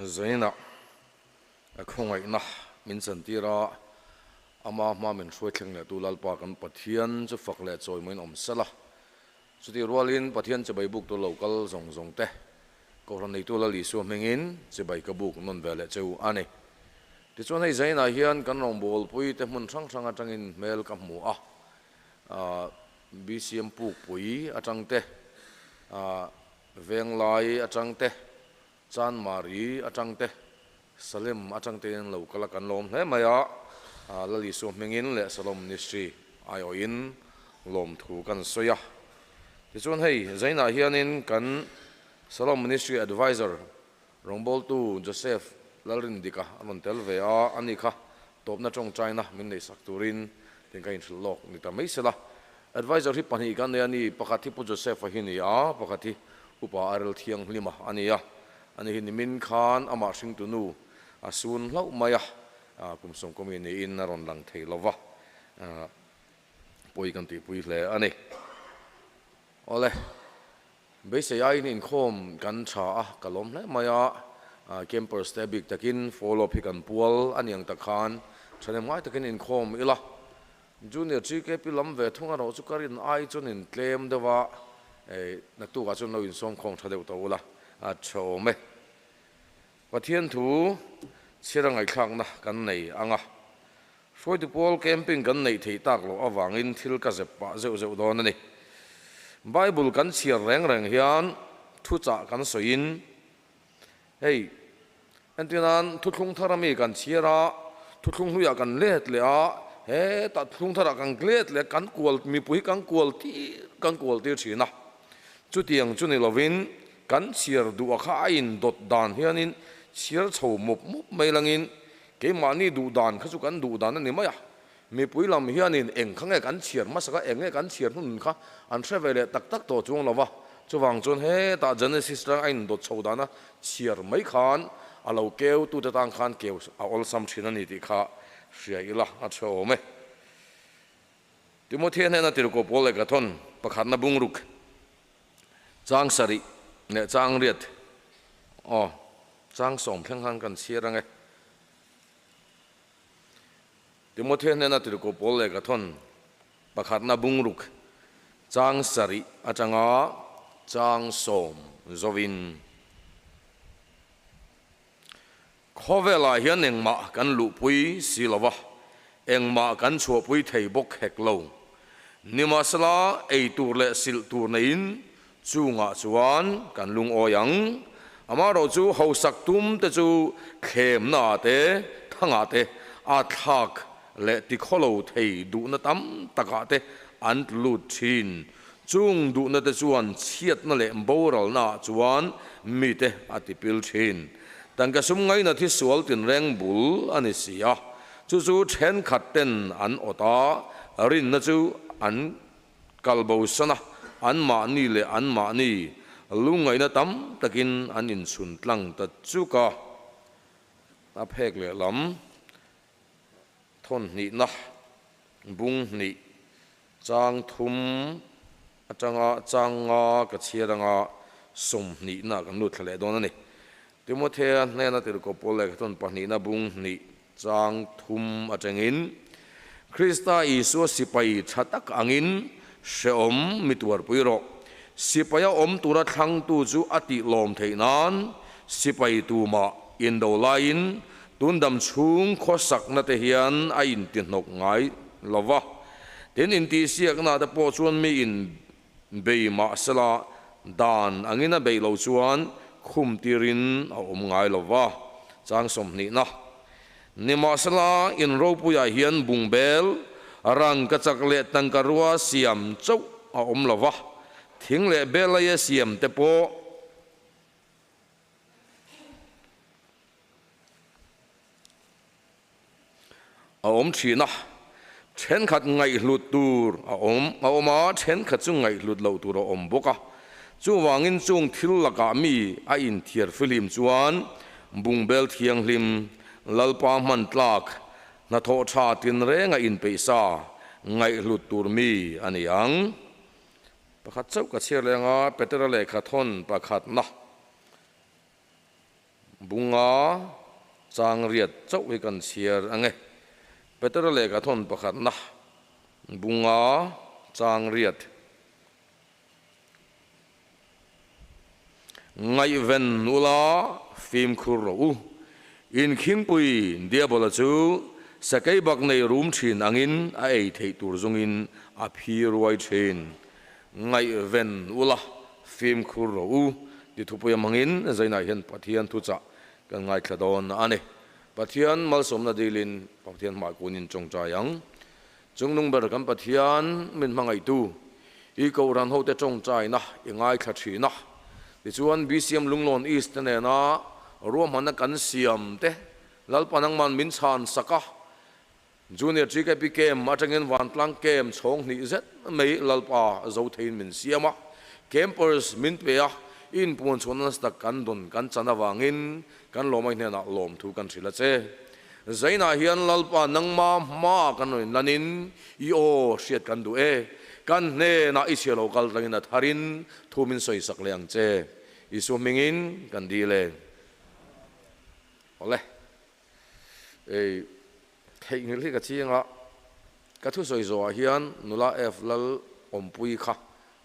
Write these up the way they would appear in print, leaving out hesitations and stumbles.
zaina khongai na min san tira ama ma min hruai thleng le tu lalpa kan pathian chu fak le choi moin om sala chuti rualin pathian che bai buk to local zong zong te ko ran nei tu la li su mengin che bai ka buk non vele cheu ani ti chuan hei zaina hian kan rong bol pui te mun thang thang atangin mel ka mu a bcm puk pui atang te veng lai atang te chan mari atang te salem atang te lo kala kan lom he maya lali su mengin le salom ministry ayo in lom thu kan soya ti chuan hei zaina hianin kan salom ministry advisor rongbol tu joseph lalrin dika anon tel ve a ani kha top na tong china min nei sak turin tin kain lok ni ta mai sela advisor hi pani kan ne ani pakati pu joseph hi ni a pakati upa arel thiang lima ani a ani hi min khan ama sing tu nu asun lau maya kumsong komi ni in ron lang thei lova poi kan ti pui hle ani ole be se ai in khom kan tha a kalom hle maya campus te big takin follow phi kan pual aniang takhan thane mai takin in khom ila junior chi ke pilam ve thunga ro chu karin ai chun in claim dewa na tu ga chun no in som khong thadeu to ula a chome pathian thu chirangai khang na kan nei anga soi tu pol camping kan nei thei tak lo awangin thil ka zepa zeu zeu don ani bible kan chiar reng reng hian thu cha kan soin hei antinan thutlung tharami kan chiara thutlung huya kan let le a he ta thutlung thara kan let le kan kual mi pui kan kual ti china chutiang chuni lovin kan chiar du a kha in dot dan hianin chiar chho mop mai langin ke mani du dan kha chu kan du dan ani maya mi pui lam hianin eng khange kan chiar masaka enge kan chiar hun kha an thravele tak tak to chung lova chuwang chun he ta genesis rang ain dot chho dana chiar mai khan alo keu tu ta tang khan keu a ol sam thina ni ti kha ria ila a chome timothy ne na tir ko pole ka thon pakhat na bungruk chang sari ne chang riat chang som pheng han kan chiarang e timothy ne na tir ko pole ka thon pakhat na bungruk chang sari achanga chang som zovin khovela hian engma kan lu pui silova engma kan chho pui thei bok hek lo nimasala ei tur le sil tur nein chunga chuan kan lung oyang amaro chu hausak tum te chu khem na te thanga te a thak le ti kholo thei du na tam taka te an lut thin chung du na te chuan chiat na le boral na chuan mi te atipil thin tangka sum ngai na thi sual tin reng bul ani sia chu chu then khat ten an ota rin na chu an kalbo sana an ma ni le an ma ni lungai na tam takin an in sun tlang ta chu ka a phek le lam thon ni na bung ni chang thum atanga changa ka chiaranga som ni na kan lut thale don ani timothy ne na tir ko pole thon pani na bung ni chang thum atangin krista isu sipai thatak angin sheom mitwar puiro sipaya om tura thang tu chu ati lom theinan sipai tu ma indo lain tundam chung khosak na te hian a in tin nok ngai lova tin in ti siak na da po chuan mi in be ma sala dan angina be lo chuan khum tirin a om ngai lova chang som ni na nimasala in ro puya hian bungbel rang ka chakle tangkarua siam chau a om lova thing le belaya siam te po a om thina then khat ngai hlut tur a oma then khat chu ngai hlut lo tur a om boka chu wangin chung thil laka mi a in thiar film chuan bungbel thiang hlim lalpa man tlak na tho tha tin renga in peisa ngai hlut tur mi aniang pakhat chau ka chiar lenga petrol le kha thon pakhat na bunga chang riat chau hi kan siar ange petrol le ka thon pakhat na bunga chang riat ngai ven ula phim khur ro in khing pui dia bola chu sakai bak nei room thin angin a ei thei tur zungin a phi ruai thin ngai ven ula phim khur ro ti thupui mangin zaina hian pathian thu cha kan ngai thladon ani pathian mal somna dilin pathian ma kunin chongcha yang chungnung ber kan pathian min mangai tu I ko ran ho te chongchai na ingai thla na ti chuan BCM lunglon east ne na ruam han kan siam te lalpanang man min chan saka junior GKP kem atangin wan tlang kem chong ni zet mei lalpa zo thein min siama campers min pe a in pun chuan stak kan don kan chana wangin kan lomai ne na lom thu kan thila che zaina hian lalpa nangma ma kan noin lanin I o hriat kan du e kan ne na I chelo kal tangin a tharin thumin soi sak leang che isu mingin kan di le ole ei thei ngil ka chinga ka thu soi zo hian nula f lal ompui kha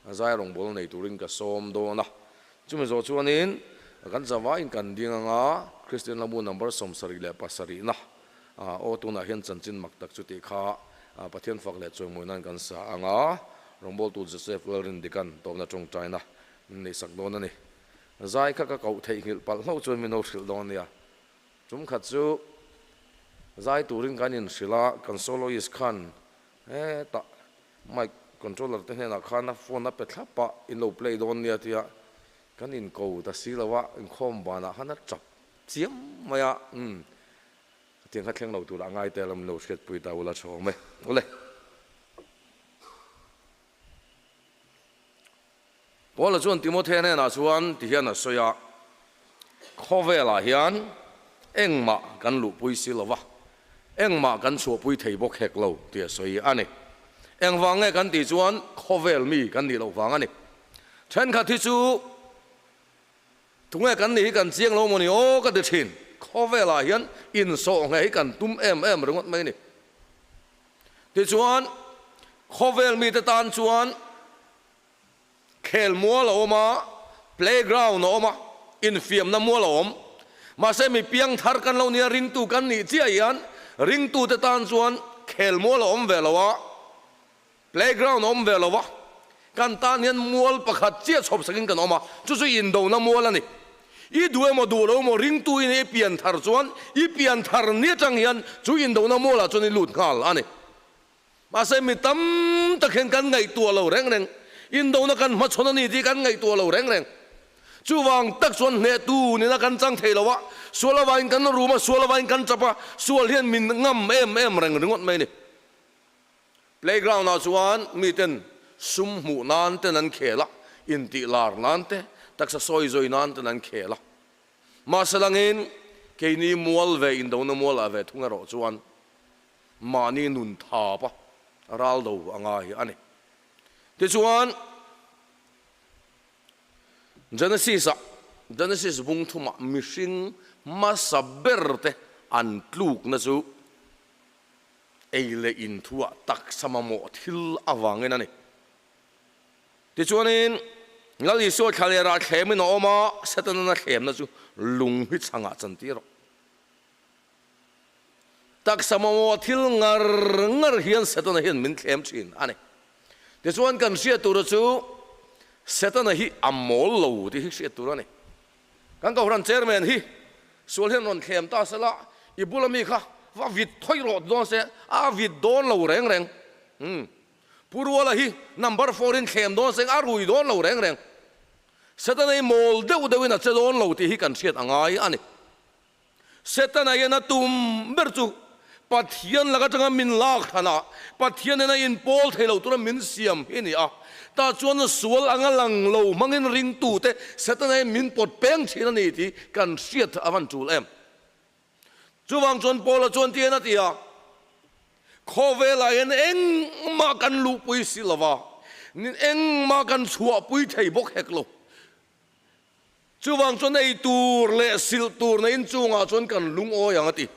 azai rong bol nei turin ka som do na chumi zo chuanin kan zawa in kan dinga nga Christian lamu number som sari le pasari na o tuna hian chanchin mak tak chu ti kha pathian fak le choi moinan kan sa anga rongbol tu Joseph Lerin dikan tawna chong China ni sak don ani zai kha ka kau thei ngil pal hlo choi mi no thil don ya chum khat chu zai turin kanin sila kan soloist khan ta mic controller te na khana phone na pe thlapa in lo play don nia tia kan in ko ta silawa in khom bana hana chap chiam maya tiang kha thleng lo tu la ngai te lam lo shet pui ta ula chong me ole bola chuan Timothy ne na chuan ti hian a soya khovela hian engma kan lu pui silawa engma kan chu pui thei bok hek lo ti soi ani engwange kan ti chuan khovel mi kan ni lo wang ani then kha thi chu tunga kan ni kan chiang lo moni o ka de thin khovela hian in so ngai kan tum em rungot mai ni ti chuan khovel mi te tan chuan khel mua lo ma playground no ma in fiam na mua lo ma se mi piang thar kan lo nia ring tu kan ni chia yan ring tu te tan chuan khel mua lo ve lo wa playground ve lo wa kan tan hian mual pakhat chia chhop sakin kan oma chu in do na mual ani I duai mo du lo mo ring tu in e pian thar chuan I pian thar ni chang hian chu in do na mola chuan I lut ngal ani ma se mi tam takhen kan ngai tu lo reng in do na kan ma chona ni ti kan ngai tu lo reng chu wang tak chuan ne tu ni na kan chang thei lo wa suala wain kan ru ma suala wain kan chapa sual hian min ngam em rengot mai ni playground na chuan mi ten sum mu nan ten an khela in ti lar nan te taksa soi zoi nan ten an khela ma salangin ke ni mual ve in do na mual ave thunga ro chuan mani nun tha pa ral do anga hi ani ti chuan Genesis bung thuma mishing masaberte an tluk na chu eile in thua tak samamo thil awangin ani ti chuanin ngali so khalera thlemin oma satan na thlem na chu lung hi changa chanti ro tak samamo thil ngar hian satan hian min thlem chin ani ti chuan kan sia tur chu satan hi amol lo ti hi sia tur ani kan ka ran chairman hi sol hian ron thlem ta sala ibulami kha va vit thoi ro don se a vit don lo reng purwala hi number 4 in thlem don se a rui don lo reng setanai mol deu na che don lo ti hi kan siat angai ani setanai na tum berchu pathian laga changa min lak thana pathian na in pol thelo tura min siam hi ni a ta chuan sual angalang lo mangin ring tu te setanai min pot peng thina ni ti kan siat avan chul em chuwang chuan pola chuan tiana tia khovela en eng ma kan lu pui silawa nin eng ma kan chua pui thei bok hek lo chu wang chuan ei tur le sil tur na in chunga chuan kan lung o yang ati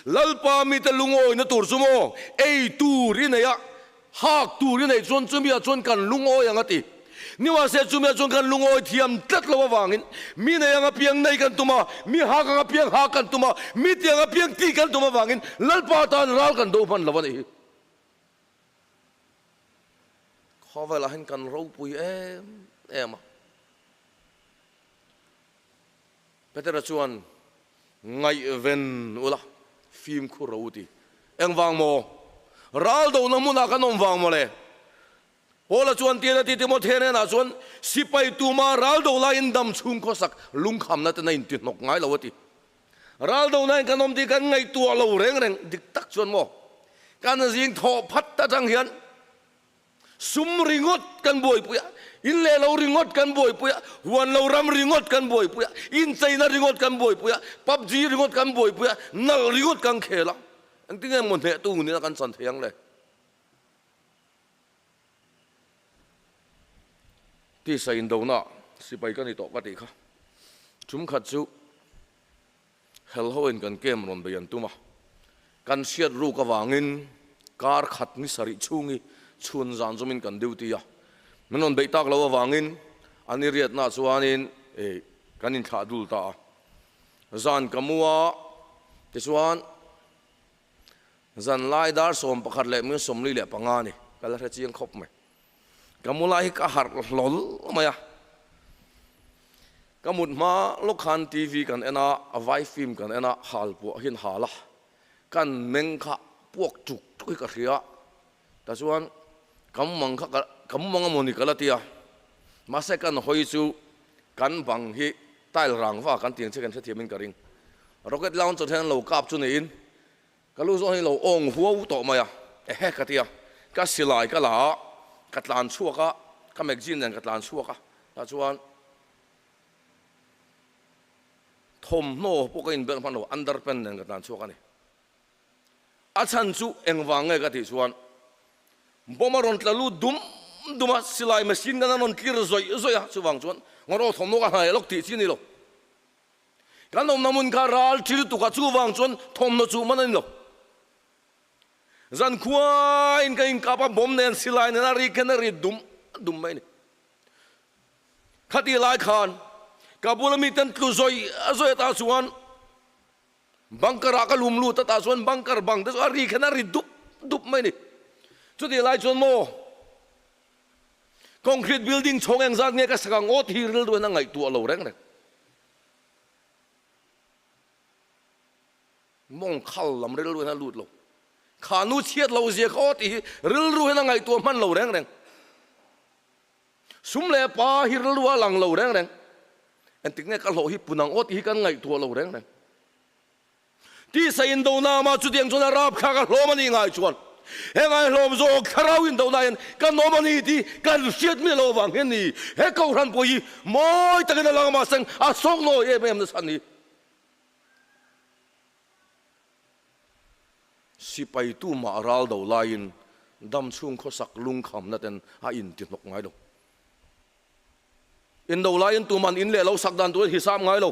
lalpa mi te lung o na tur sumo ei tur in ya hak tur in ei chuan chumia chuan kan lung o yang ati niwa se chumia chuan kan lung o thiam tlat lo wangin mi na yang piang nei kan tuma mi ha ka piang ha kan tuma mi tiang piang ti kan tuma wangin lalpa tan ral kan do pan lawan hi khawa la hin kan ro pui em Peter chuan ngai ven ula phim khu ro ti eng wang mo ral do na muna kan om wang mo le ola chuan tia ti mo thene na chuan sipai tu ma ral do la in dam chung ko sak lung kham na ta in ti nok ngai lo ti ral do na kan om ti kan ngai tu lo reng reng dik tak chuan mo kan jing tho phat ta jang hian sum ringot kan boi puya in le lo ringot kan boi puya huan lo ram ringot kan boi puya in China ringot kan boi puya PUBG ringot kan boi puya nal ringot kan khela ang tinga mon he tu ni na kan san thiang le ti sa in do na si pai kan i to pati kha chum khat chu hel hoin kan kem ron bayan tuma kan siat ru ka wangin kar khat ni sari chungi chun zan zomin kan duty ya menon beitak lo wangin ani riat na chuanin kanin tha dul ta zan kamua ti chuan zan lai dar som pakhat le mi som li le panga ni kala tha chiang khop me kamula hi ka har lol maya kamut ma lokhan TV kan ena avai film kan ena hal pu hin hala kan meng kha puak chuk tui ka ria ta chuan kamang moni kala tia mase kan hoi chu kan bang hi tail rang wa kan tiang che kan thiamin ka ring rocket launch then lo kap chu nei in kalu zo hi lo ong huau to maya he ka tia ka silai ka la katlan chuaka ka magazine nan katlan chuaka ta chuan thom no pokain ber phan lo underpen nan katlan chuaka ni achan chu engwang nge ka ti chuan bomaron tlalu duma silai machine na non clear zoya chuwang chuan ngoro thomno ka hai lok ti chini lo kanom namun ka ral thil tu ka chuwang chuan thomno chu manin lo zan khuai in ka in ka pa bom nen silai na ri ken ri dum mai ni khati lai khan kabul mi tan tlu zoi ta chuan bangkar ka lumlu ta chuan bangkar bang ta ri ken ri dup mai ni chu ti lai chuan mo concrete building chong eng zat nge ka sakang ot hi ril do na ngai tu lo reng reng mong khal lam ril do na lut lo khanu chiat lo zia kho ti ril ru na ngai tu man lo reng reng sum le pa hi ril wa lang lo reng reng en tik nge ka lo hi punang ot hi kan ngai tu lo reng reng ti sa in do na ma chu tiang chona rap kha ka lo mani ngai chuan hengai lom zo kharawin do nain kan no mani ti kan siat mi lo wang hen ni he ko ran poi moi takin lang ma sang a sok no e mem na san ni si pai tu ma ral do lain dam chung kho sak lung kham na ten a in ti nok ngai lo in do lain tu man in le lo sak dan tu hisam ngai lo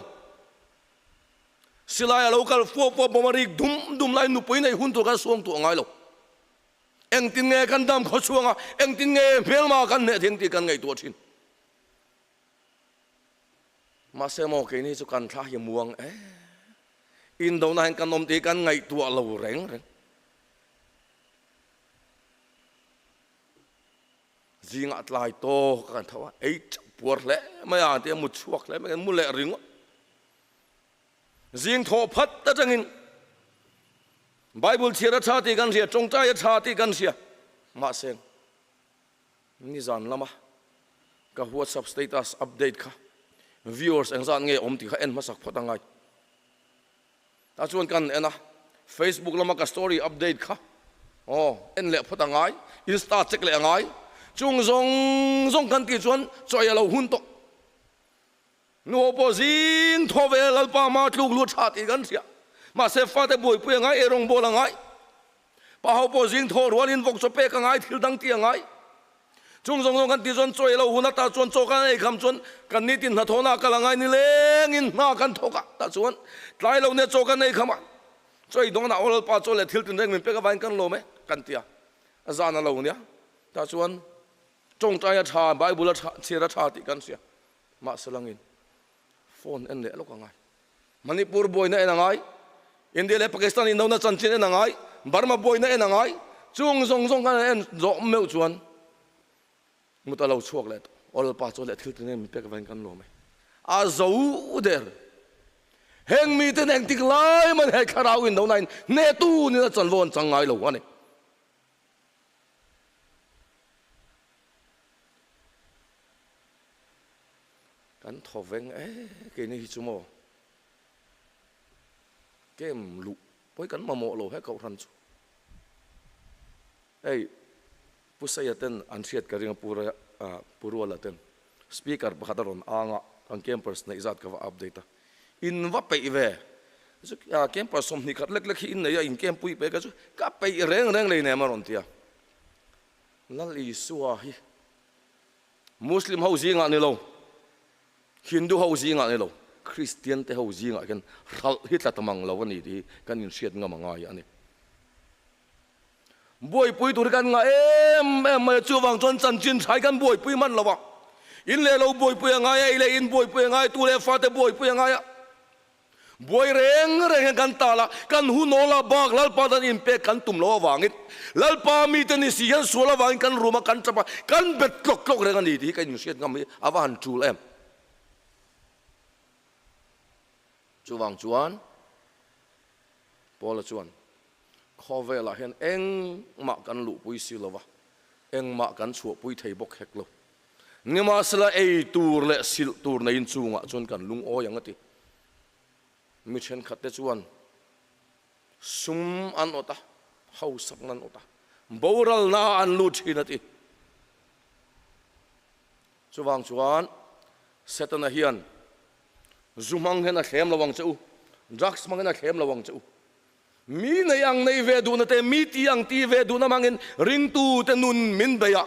silai lo kal fo bomari dum lai nu poi nei hun tu ka suang tu ngai lo eng tin nge kan dam kho chuanga eng tin nge mel ma kan ne thing ti kan ngai tu thin ma se mo ke ni chu kan tha hi muang in do na kan nom ti kan ngai tu lo reng reng zinga tlai to kan thawa puar le ma ya ti mu chuak le ma kan mu le ring zing tho phat ta changin Bible thira cha ti kan sia chong cha ya cha ti kan sia ma sen ni zan lama ka WhatsApp status update kha viewers ang zan nge om ti kha en masak photangai ta chuan kan ena Facebook lama ka story update kha en le photangai Insta check le angai chung zong kan ti chuan choi lo hun to no pozin thove lalpa ma tluk lu cha ti kan sia mà sẽ phát tới buổi bữa ngay erong bol ngay, bảo họ bỏ riêng thổ ruan in vọng cho pe cái ngay thiếu đăng tiền ngay, chung song song kan ti chuan choi lo huna ta chuan chaw kan ei kham chuan kan ni tin na thona kalangai ni leng in na kan thoka ta chuan tlai lo ne chaw kan ei khama choi dong na ol pa chaw le thil tin reng min pe ka vain kan lo me kan tia azana lo nia ta chuan chong trai tha bible tha chira tha ti kan sia ma salangin phone en le lo ka ngai manipur boy na enangai india le pakistan in na chanchin enangai burma boy na enangai chung song song kan en zo meu chuan muta lo chuak le ol pa chaw le thil tin min pe ka vain kan lo me a zo der heng mi ten heng tik lai man he kharau in do nine ne tu ni na chan von changai lo ani kan thoveng ke ni chumo kem lu poi kan ma mo lo he kau ran chu ei pusaya ten an thiat ka ringa pura purwala ten speaker bakhadaron anga kan campers na izat ka update in va pe ve chu campus som ni khat lek lek in nei in camp pui pe ka chu ka pe reng reng le ne maron tia lal i suwa hi muslim housing nga ni lo hindu housing nga ni lo christian te housing nga kan hal hi tla tamang lo ni di kan in siat nga manga ya ni boy pui tur kan nga em chu wang chon chan chin thai kan boy pui man lo wa in le lo boy pui nga ya ile in boy pui nga tu le fa te boy pui nga ya boy reng reng kan tala kan hu no la bak lal pa dan impe kan tum lo wangit lal pa mi te ni sian sola wang kan ruma kan chapa kan bet klok klok reng ani di kan in siat ngam awan chul em chu wang chuan pola chuan khove la hen eng ma kan lu pui si lova eng ma kan chu pui thei bok hek lo ngima sala ei tur le sil tur na in chunga chon kan lung o yang ati mi chen khatte chuan sum an ota hau sak nan ota boral na an lu thinati chuwang chuan setana hian zumang hena khem lawang chu drugs mang hena khem lawang chu mi na yang nei ve du na te mi ti yang ti ve du na mangin ring tu te nun min beya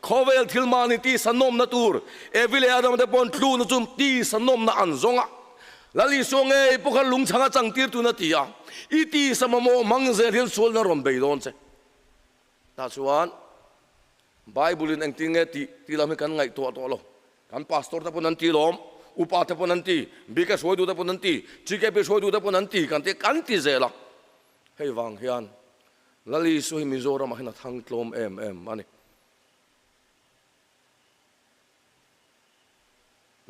khovel thilmani ti sanom na tur evile adam de pon tlu na chum ti sanom na an zonga lali songe pokhal lung changa chang tir tu na tia iti samamo mangze hil sol na rom bei don che ta chuan bible in engtinge ti lam kan ngai to lo kan pastor ta pon an ti lom upa ta pon an ti bika soi du ta pon an ti chike pe soi du ta pon an ti kan ti zela hei wang hian lali soi mizoram hina thang tlom em ani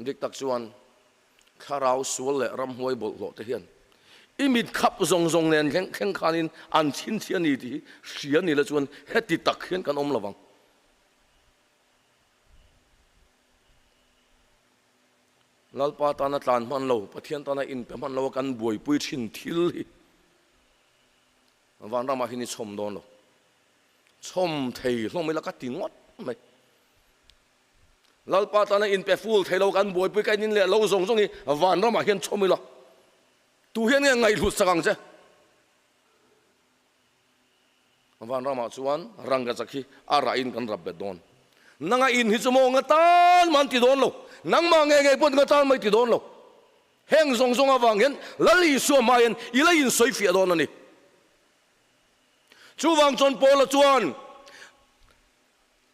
dik tak chuan kharau sual le ram huai bol lo te hian imit khap zong zong nen kheng khanin an chin chian ni ti hrian ni la chuan heti tak hian kan om lawang lalpa ta na tlan man lo pathian ta na in pe man lo kan buai pui thin thil hi van rama hini chom don lo chom thei hlong mai la ka tingot mai lalpa ta na in pe full thei lo kan buai pui kai nin le lo zong zong hi van rama hian chom mai lo tu hian ngai lu sakang che van rama chuan ranga chakhi ara in kan rab be don nanga in hi chumo nga tan man ti don lo nang ma nge pon nga tan mai ti don lo heng zong zong awang hen lali so mayen ila in soi fi don ani chu wang chon pola chuan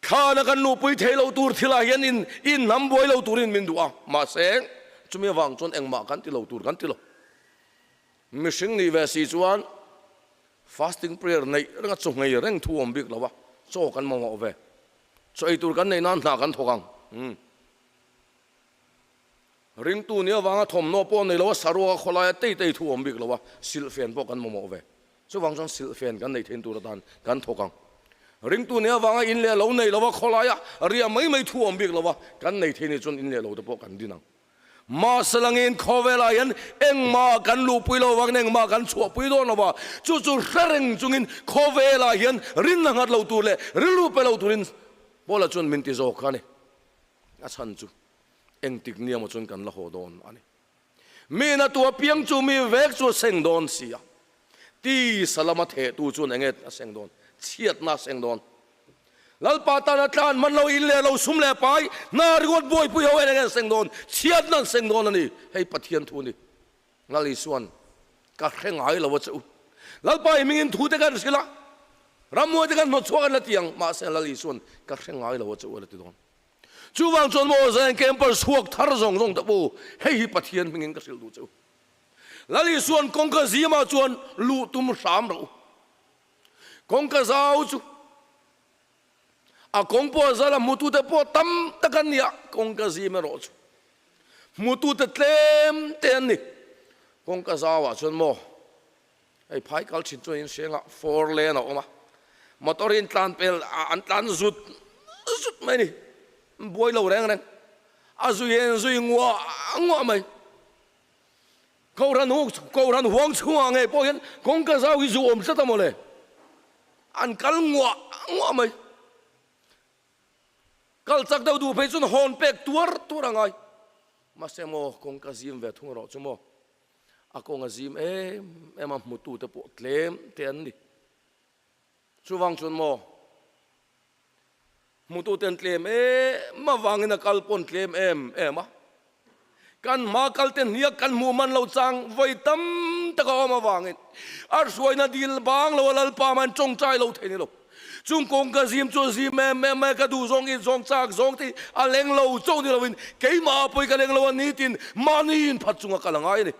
khana kan nu pui thelo tur thila hian in nam boi lo turin min duwa ma seng chumi wang chon engma kan ti lo tur kan ti lo mishing ni ve si chuan fasting prayer nei ranga chu ngai reng thu om bik lawa cho kan mo ve cho ei tur kan nei nan na kan thokang ring tu nia wanga thom no pon nei lawa sarwa khola te thu om bik lawa sil fen po kan mo ve chu wang chon sil fen kan nei then tur dan kan thokang ring tu nia wanga in le lo nei lawa khola ya ria mai thu om bik lawa kan nei then ni chon in le lo de po kan dinang ma salangin khowela yan engma kan lu pui lo wang neng ma kan chua pui do no ba chu reng chungin khowela yan rin na ngat lo tu le rilu pe lo turin bola chun min ti zo khani a chan chu eng tik nia mo chun kan la ho don ani me na tu piang chu mi vek chu seng don sia ti salama the tu chun enget a seng don chiat na seng don lalpa ta na tlan man lo in le lo sum le pai na rigot boy pui ho en seng don chiat nan seng don ani hei pathian thu ni lali suan ka khreng ai lo chu lalpa mingin thu te kan sila ramu te kan no chwa la tiang ma se lali suan ka khreng ai lo chu la ti don chu wang chon mo zen camper suak thar zong zong ta bu hei pathian mingin ka sil du chu lali suan kong ka zima chuan lu tum sam ro kong ka zau chu a kong po zala mutu te po tam takan ya kong ka zima ro chu mutu te tlem ten ni kong ka zawa chuan mo ai phai kal chin chu in senga four lane o ma motorin tlan pel an tlan zut mai ni boi lo reng reng a zui ngwa mai câu ran huang chuang nghe po hian kong ka zau hi zu om sa ta mo le an kal ngwa mai kal chak dau du phei chun hon pek tuar angai ma se mo kong ka zim ve thung ro chu mo a kong a zim em a mutu te po tlem te an ni chu wang chun mo mutu ten tlem ma wangin a kal pon tlem em a kan ma kal ten nia kan mu man lo chang voi tam ta ka ma wangin ar suai na dil bang lo lal pa man chong chai lo the ni lo chung kong ka zim chu zim me ka du zong in zong chak zong ti a leng lo chong ni lo win ke ma poi ka leng lo ni tin mani in phat chunga kalangai ni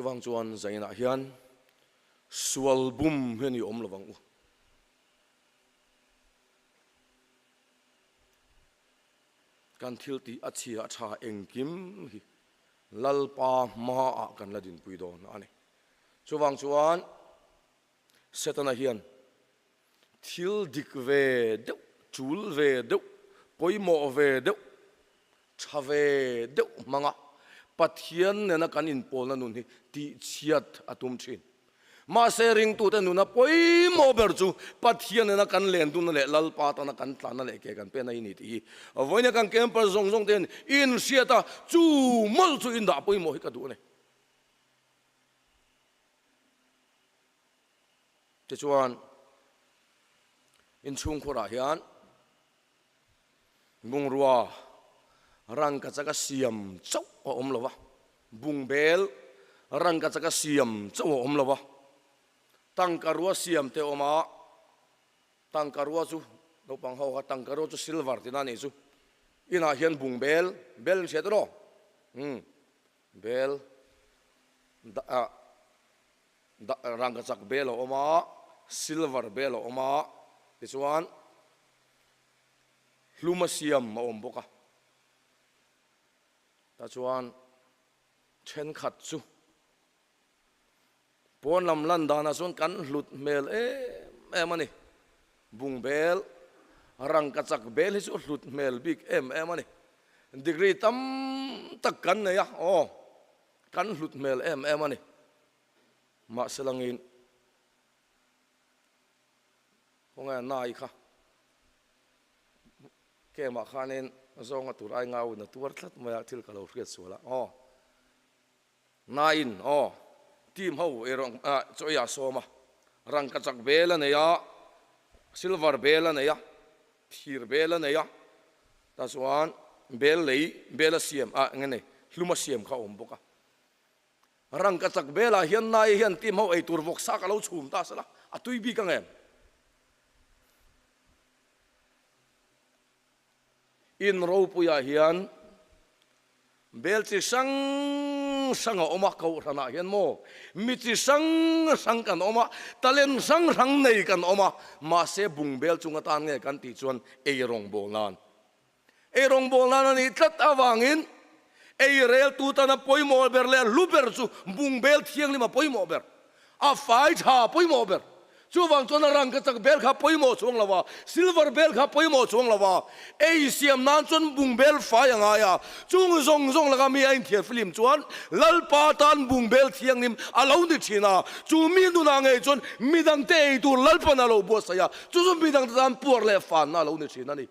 chuwang chuan zaina hian sual bum hian i om lawang u kan thil ti a chia tha engkim hi lalpa ma a kan ladin pui don ani chuwang chuan setana hian thil dik ve deuh chul ve deuh poimo ve deuh tha ve deuh manga pathian nena kan in pol na nun hi ti chiat atum thin ma se ring tu te nuna poimo ber chu pathian nena kan len tu na le lalpa ta na kan tlan na le ke kan pe na ini ti avoina kan camper zong ten in siata chu mol chu in da poimo hi ka du ne te chuan in chung khora hian bungrua rang ka chaka siam chau om lova bungbel rang ka chaka siam chau om lova tangkarua siam te oma tangkarua chu no pang ho ka tangkarua chu silver tina ni chu ina hian bungbel bel se to bel da rang ka chak bel oma silver bel oma tichuan hluma siam ma om boka ta chuan chen khat chu pon lam lan dana chuan kan hlut mel ani bungbel rang ka chak bel hi chu hlut mel big ani degree tam tak kan ne ya kan hlut mel ani ma selangin honga nai kha ke ma khanen zonga tur ai ngau na tur thlat ma thil ka lo hriat suala nain team ho erong choya soma rang ka chak bela ne ya silver bela ne ya thir bela ne ya ta chuan bel lei bela siam ngene hluma siam kha om boka rang ka chak bela hian nai hian team ho ei tur vok sa ka lo chhum ta sala atui bi ka ngem in ro puya hian bel chi sang oma ko rana hian mo mi chi sang kan oma talen sang nei kan oma ma se bung bel chunga tan nge kan ti chuan rong bol nan ani tlat awangin rel tu ta na poimo ber le luber chu bung bel thiang lima poimo ber a fai tha poimo ber chu wang chon rang ka chak bel kha poimo chung lawa silver bel kha poimo chung lawa siam nan chon bung bel fa anga ya chung zong laga mi ain thia film chuan lal pa tan bung bel thiang nim alo ni thina chu mi nu na nge chon mi dang te tu lal pa na lo bo sa ya chu mi dang tan por le fan na lo ni thina ni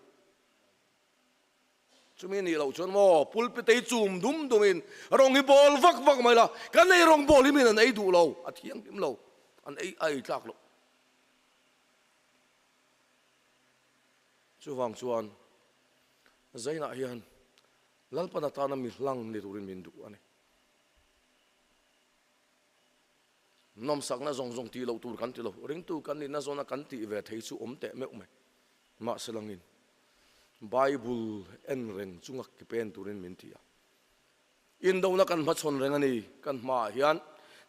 chumi ni lo chon mo pulpit te chum dum in rong hi bol vak mai la kan nei rong bol hi min an ei du lo a thiang lim lo an ei tlak lo chu wang chuan zaina hian lalpana ta na mi hlang ni turin min du ani nom sak na zong ti lo tur kan ti lo ring tu kan ni na zona kan ti ve thei chu om te me ma selangin Bible en reng chungak ki pen turin min tia in do na kan ma chon reng ani kan ma hian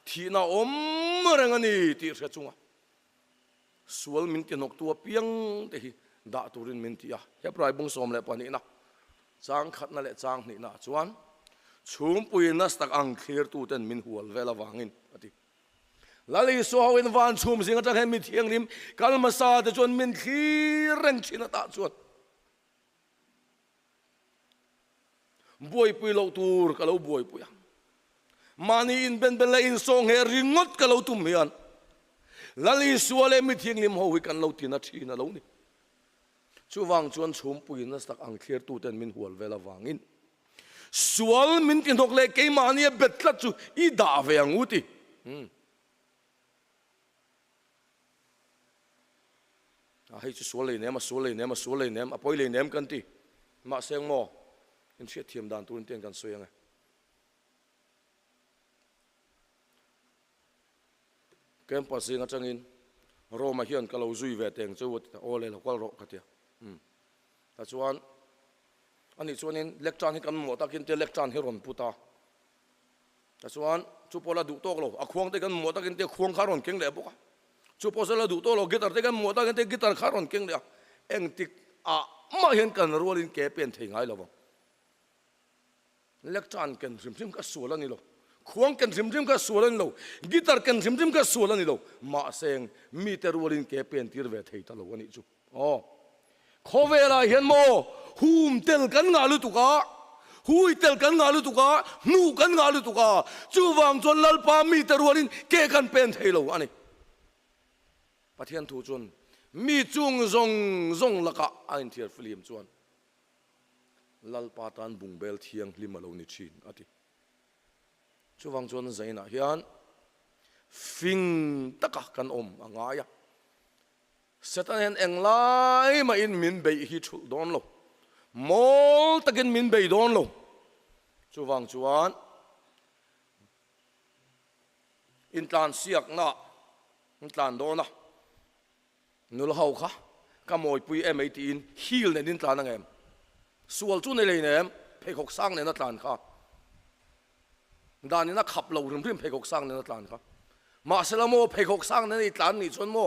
thi na om reng ani ti se chunga sual min ti nok tua piang te hi da turin min tia he prai bung som le pani na chang khat na le chang ni na chuan chum pui na stak ang clear tu ten min hual vela wangin ati lali so hawin van chum singa tang he mi thiang lim kalma sa te chon min khi reng china ta chuan boy pui lo tur kalau boy pui mani in ben la in song he ringot kalau tum hian lali suale mi thiang lim ho hi kan lo tina thina lo ni chu wang chuan chum pui na stak ang clear tu ten min hual vela wangin sual min tin hok le ke mani betla chu i da ve anguti hay chu sual le nem apoi le nem kan ti ma seng mo in chia thiam dan turin ten kan soyang kem pasing atangin roma hian kalau zui ve teng chu ole lo kwal ro katia ta chuan ani chuanin lectran hi kan mo takin te lectran hi ron puta ta chuan chu pola du tok lo a khuang te kan mo takin te khuang kha ron keng le boka chu posala du to lo gitar te kan mo takin te gitar kha ron keng le eng tik a ma hian kan rolin ke pen thei ngai lo lectran kan rim ka suala ni lo khuang kan rim ka suala ni lo gitar kan rim ka suala ni lo ma seng meter rolin ke pen tir ve thei ta lo ani chu khovela hian mo hum tel kan nga lu tuka hui tel kan nga lu tuka nu kan nga lu tuka chu wang chon lalpa meter rolin ke kan pen thei lo ani pathian thu chun mi chung zong laka ain thiar film chuan lalpa tan bungbel thiang limalo ni chin ati chuwang chon zaina hian fing taka kan om angaya satan englai ma in min bei hi thul don lo mol takin min bei don lo chuwang chuan in tlan siak na in tlan dona nul hau kha kamoi pui M18 hil ne din tlan angem sual chu nei lei nem phekok sang ne na tlan kha dan na khap lo rim phekok sang ne na tlan kha ma selamo phekok sang ne ni tlan ni chon mo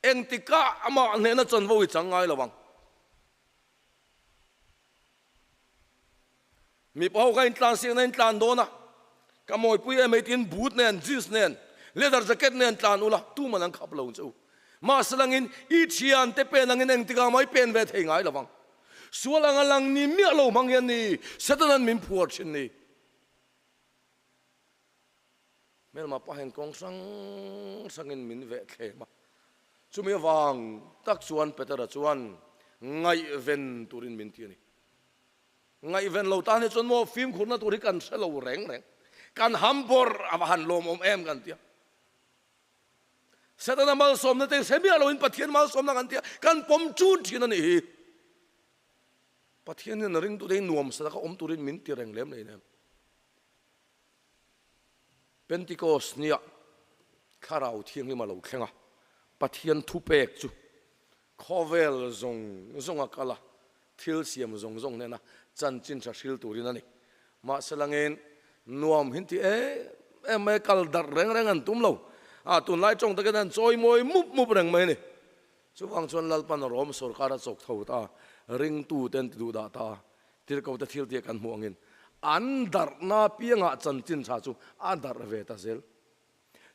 eng tika ama ne na chon voi changai lawang mi pau ga in tlan sing na in tlan do na kamoi pui M18 boot nen jeans nen leather jacket nen tlan ula tu manang khap lo chu ma selangin I thian te pen angin eng tika mai pen ve thei ngai lawang sualang alang ni mi lo mangyan ni satanan min phuar chin ni mel ma pahen kong sangin min ve the ma chumi wang tak chuan petara chuan ngai ven turin min ti ni ngai ven lo ta ne chon mo film khurna turi kan selo reng kan hambor abahan lom em kan tia satana mal som na te semia lo in pathian mal som na kan tia kan pom chu thin ani pathian ne ring tu dei nuam sa ka om turin min ti reng lem nei nem Pentecost nia kharau thiang lima lo thlenga pathian thu pek chu khovel zong akala thil siam zong ne na chan chin tha hril turin ani ma salangin nuam hin ti me kal dar reng an tum lo tun lai chong ta kan choi moi mup reng mai ni chu wang chon lalpan rom sarkar chok thau ta ring tu ten du da ta tir ko ta thil ti kan muangin an dar na pianga chan chin cha chu an dar ve ta zel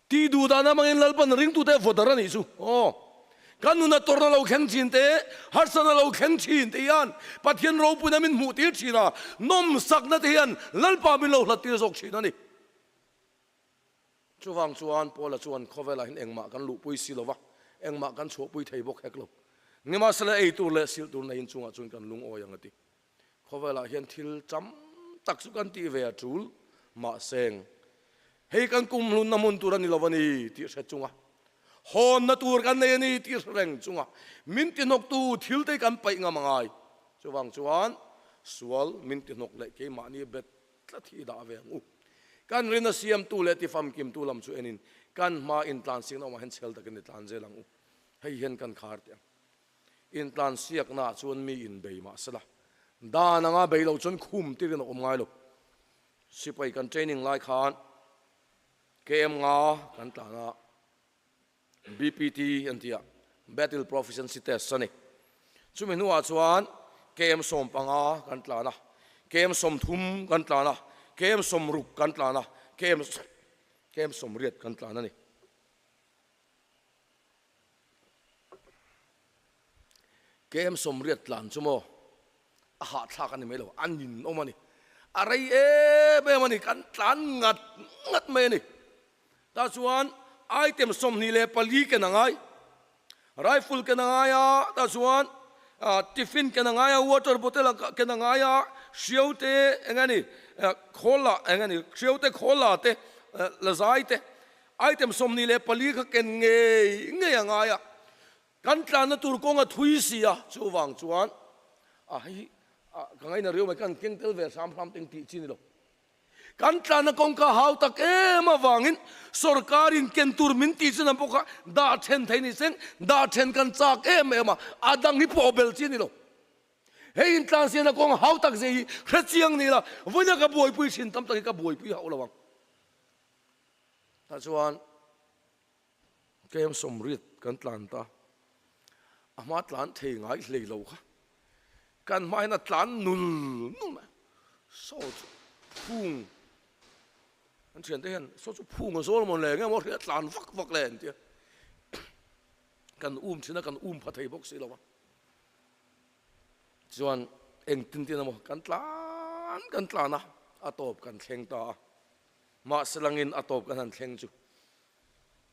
ti du da na mangin lalpan ring tu te vodar ani chu kanuna torna lo khen chin te harsana lo khen chin te yan pathian ro pu na min mu ti china nom sak na te yan lalpa min lo hlat ti sok chin ani chuwang chuan pola chuan khovela hin engma kan lu pui silova engma kan cho pui thei bok hek lo nima sala ei tur le sil tur na in chunga chun kan lung oyang ati khó về là hiện thil chấm tắc su kan ti về chul mà seng hei kan kum lun namun turan ni lovani ti se chunga hon na tur kan nei ni ti reng chunga min ti nok tu thil te kan pai nga mangai chuwang chuan sual min ti nok le ke ma ni bet tla thi da ve ngu kan rina siam tu le ti fam kim tu lam chu enin kan ma in tlan sing na ma hen chel takin ni tlan je lang u hei hen kan khar te in tlan siak na chuan mi in bei ma sala da na nga bei lo chon khum ti rin om ngai lo sipai kan training lai khan kem nga kan tla na BPT antia battle proficiency test sani chumi nuwa chuan kem som panga kan tla na kem som thum kan tla na kem som ruk kan tla na kem som riat kan tla na ni kem som riat tlan chumo a ha thla kan me lo anin omani arai e be mani kan tlan ngat me ni ta chuan item som ni le pali ke nangai rifle ke nangaya ta chuan tiffin ke nangaya water bottle ke nangaya shiote engani khola engani shiote khola te lazai te item som ni le pali kha ken nge angaya kan tlan na tur ko nga thui sia chuwang chuan hi kangai na riu mai kan keng tel ve sam pham ting ti chin lo kan tlan na kong ka hau tak ema wangin sarkarin ken tur min ti chin poka da then thaini seng da then kan chak ema adang hi pobel chin lo hei in tlan sian na kong hau tak zei khrachiang ni la voina ka boi pui sin tam tak ka boi pui hau lawang ta chuan kem somrit kan tlan ta ama tlan thei ngai hlei lo kha kan mai na tlan nul ma so phung anh chuyện thế hiện số phung ở số một lẻ nghe một cái tlan vắc lên chứ kan chỉ là kan phát thầy bốc xí đâu mà chuan anh tin tin mà kan tlan na atop kan khen ta mà selangin atop kan han khen chu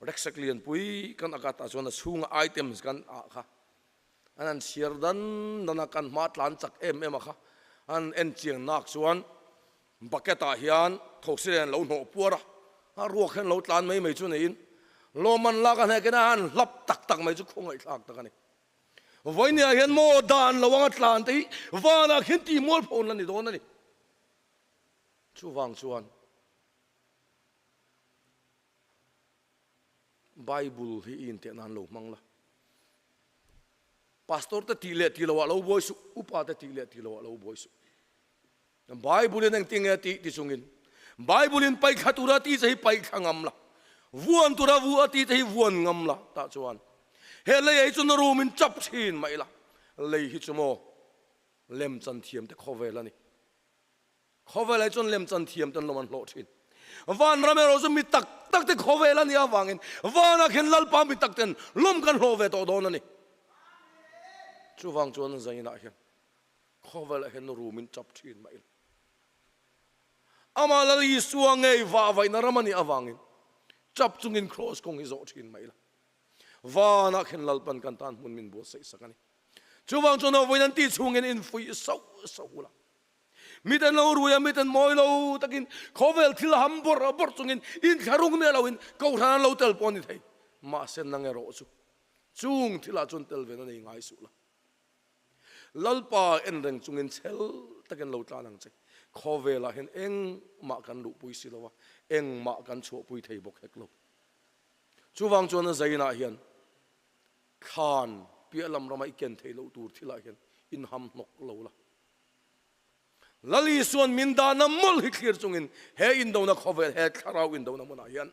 rexaclian pui kan akata chuan a sunga items kan a kha anh share dan kan ma tlan chak em kha an en chiang nak chuan baketa hian thoksiren lo no puara a ruak hen lo tlan mai chu nei in loman la kan he kenan lap tak mai chu khongai thak tak ani voinia hian mo dan lawanga tlan te wana khin ti mol phon la ni don ani chu wang chuan bible hi in te nan lo mangla pastor te ti lo lo boy su upa te ti lo lo boy su bible nang tinga ti sungin bible in pai khatura ti sei pai khangam la vuan tura vu ati te vuan ngam la ta chuan he le ei chun romin chap thin mai la lei hi chumo lem chan thiam te khovel ani khovel ai chun lem chan thiam tan loman hlo thin van ramero zo mi tak te khovel ani awangin wana khen lal pa mi tak ten lom kan hlo ve to don ani chu wang chuan zaina hian khovel hen romin chap thin mai ama la li suang ei wa vai na ramani awangin chap chungin cross kong izo thin mai la wana khen lalpan kan tan mun min bo sei sakani chuwang chono voinan ti chungin in fui so la miten lo ruya miten moi lo takin khovel thil ham bor chungin in tharung ne lo in ko ran lo tel pon ni thei ma sen nang ero chu chung thila chun tel ve na nei ngai su la lalpa en reng chungin chel takin lo tla nang che khovela hen eng ma kan lu pui silowa eng ma kan chu pui thei bok hek lo chuwang chona zaina hian khan pialam ramai ken thei lo tur thila hian in ham nok lo la lali suan minda na mol hi clear chungin he in do na khovel he tharau in do na mona hian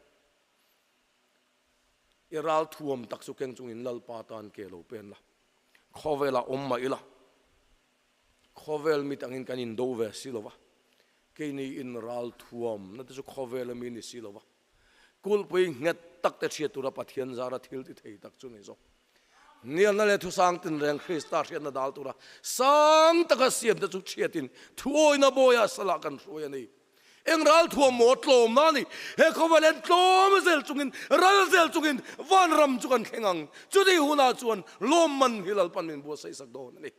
iral thuam tak su keng chungin lalpa tan ke lo pen la khovela mai la khovel mitangin kanin do ve silova keini in ral thuam na te chu khovel mi ni silova kul pui nget tak te thia tura pathian zara thil ti thei tak chu ni zo nial na le thu sang tin reng krista thian na dal tura sang taka siam te chu thiatin thuoi na boya sala kan hruya nei eng ral thuam mo tlom na ni he khowalen tlom zel chungin ral zel chungin van ram chu kan khengang chu dei huna chuan lom man hilal pan min bo sei sak don ni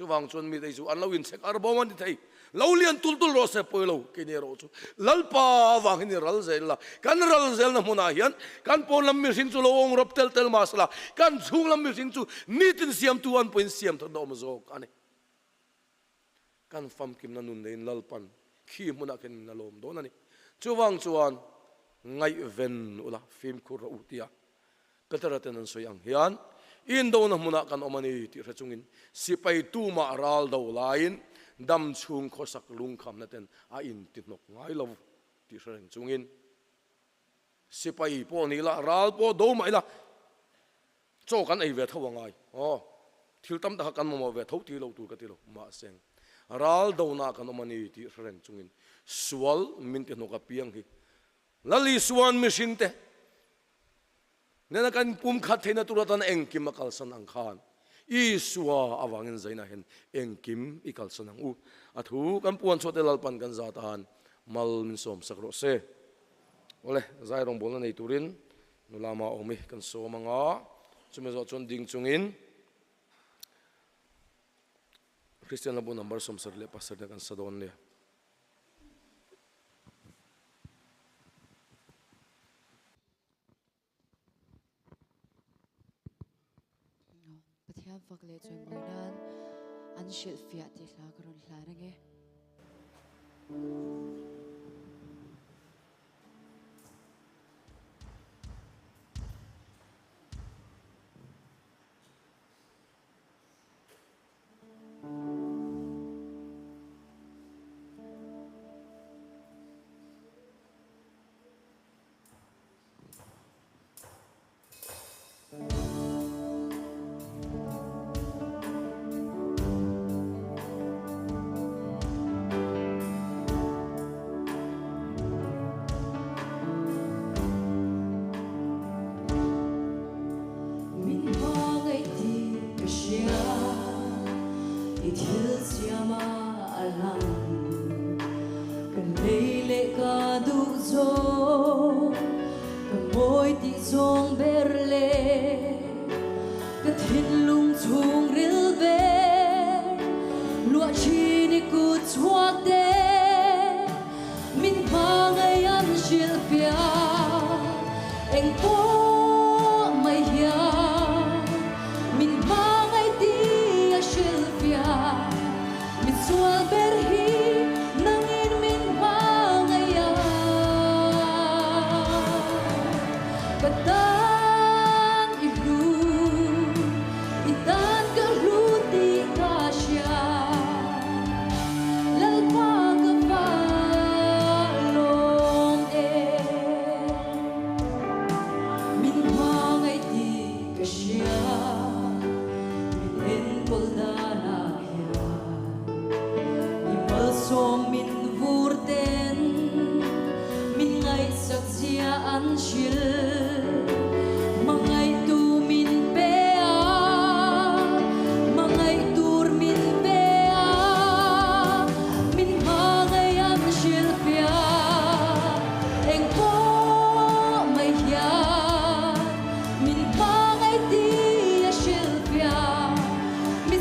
chu wang chuan mi dei chu an lo in sek ar bom an thei lo lian tul tul ro se poi lo ke ne ro chu lalpa wang ni ral zel la kan ral zel na huna hian kan pon lam mi sin chu lo ong rop tel tel masla kan chung lam mi sin chu nitin siam tu an point siam tho do ma zo ani kan fam kim na nun nein lalpan khi muna ken na lom don ani chu wang chuan ngai ven ula fim khur u tia petaraten an soyang hian in do na muna kan omani ti rachungin sipai tu ma ral do lain dam chung khosak lung kham na ten a in ti nok ngai lo ti reng chungin sipai po ni la ral po do mai la cho kan ei ve thawangai thil tam ta kan mo ve tho ti lo tu ka ti lo ma seng ral do na kan omani ti reng chungin sual min te nok a piang hi lali suan mission te nena kan pum khat theina turatan engkim akal san ang khan iswa awangin zaina hen engkim ikal san ang u athu kan puan chote lalpan kan zatan mal min som sakro se ole zai rong bolna nei turin nulama omi kan so manga chume zo chon ding chungin Christian labu number som sarle pastor kan sadon le Pathian phak le choi moinan an shil fia ti hla karon hla range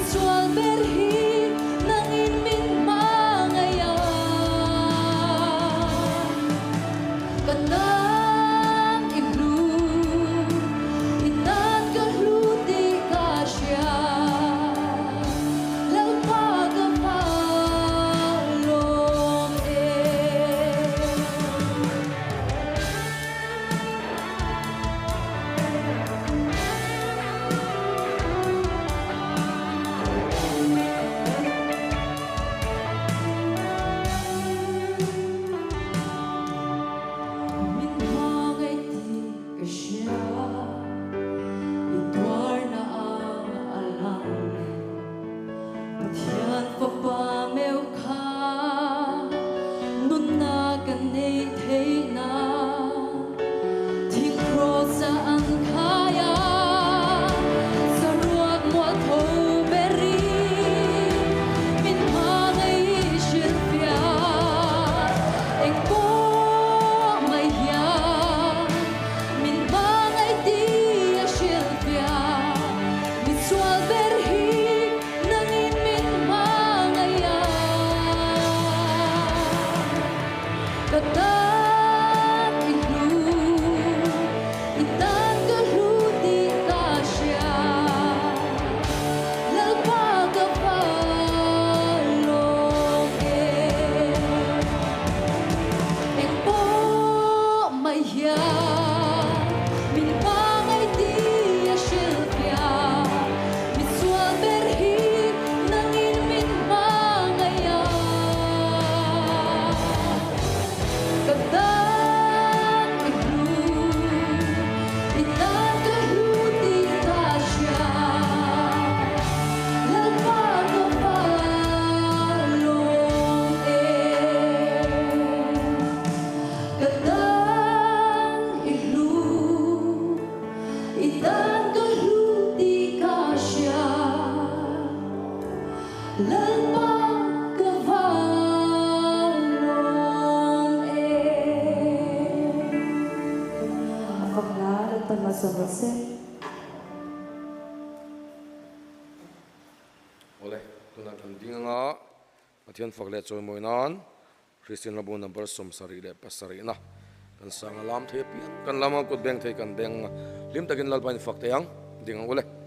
Sual ole tuna kan dinga athian fakle choi moinan Christian labu number som sari le pasari na kan sang lam the pi kan lama kut beng the kan beng lim takin lalpain fakte yang dinga ole